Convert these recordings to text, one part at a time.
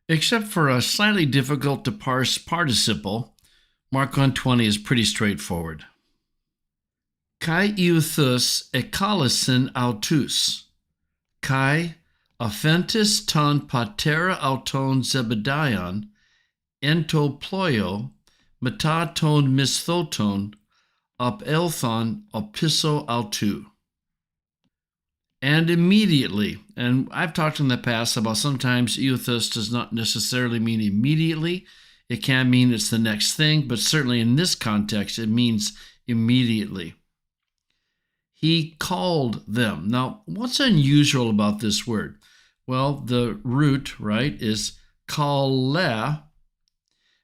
Except for a slightly difficult to parse participle, Mark 120 is pretty straightforward. Kai euthus ekalisin autus. Kai offentis ton patera auton zebedion ento ploio meta ton misthoton op elthon opisso autu. And immediately, and I've talked in the past about sometimes euthus does not necessarily mean immediately. It can mean it's the next thing, but certainly in this context, it means immediately. He called them. Now, what's unusual about this word? Well, the root, right, is kale,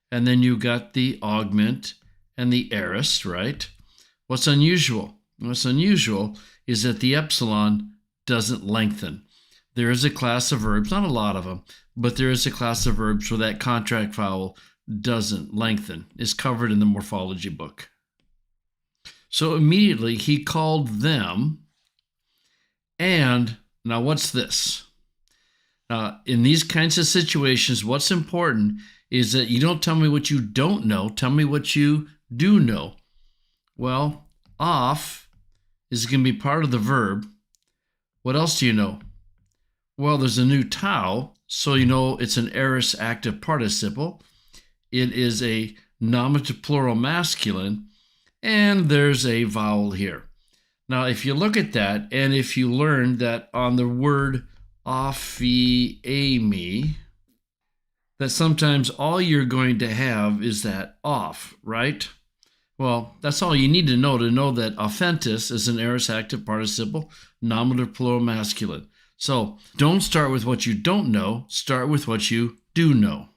and then you got the augment and the aorist, right? What's unusual? What's unusual is that the epsilon doesn't lengthen. There is a class of verbs, not a lot of them, but there is a class of verbs where that contract vowel doesn't lengthen. It's covered in the morphology book. So immediately he called them, and now what's this? In these kinds of situations, what's important is that you don't tell me what you don't know, tell me what you do know. Well, off is going to be part of the verb. What else do you know? Well, there's a new tau, so you know it's an aorist active participle. It is a nominative plural masculine, and there's a vowel here. Now, if you look at that, and if you learn that on the word ophiemi, that sometimes all you're going to have is that off, right? Well, that's all you need to know that offentis is an aorist active participle, nominative plural masculine. So don't start with what you don't know, start with what you do know.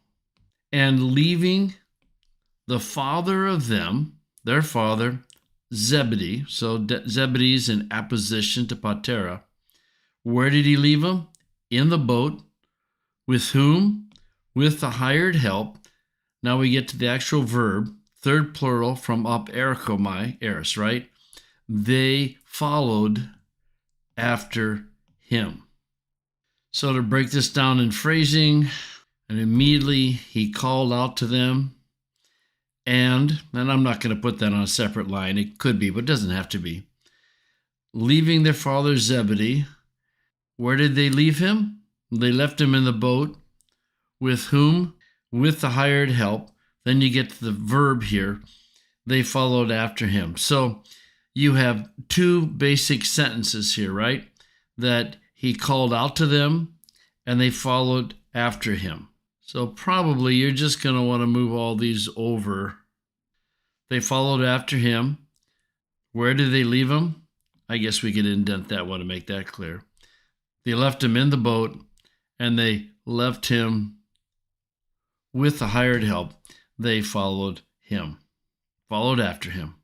And leaving the father of them, their father, Zebedee, so Zebedee's in apposition to patera. Where did he leave him? In the boat. With whom? With the hired help. Now we get to the actual verb. Third plural from op erchomai, eris, right? They followed after him. So to break this down in phrasing, and immediately he called out to them, and I'm not going to put that on a separate line. It could be, but it doesn't have to be. Leaving their father Zebedee, where did they leave him? They left him in the boat. With whom? With the hired help. Then you get to the verb here. They followed after him. So you have two basic sentences here, right? That he called out to them and they followed after him. So probably you're just going to want to move all these over. They followed after him. Where did they leave him? I guess we could indent that one to make that clear. They left him in the boat and they left him with the hired help. They followed him, followed after him.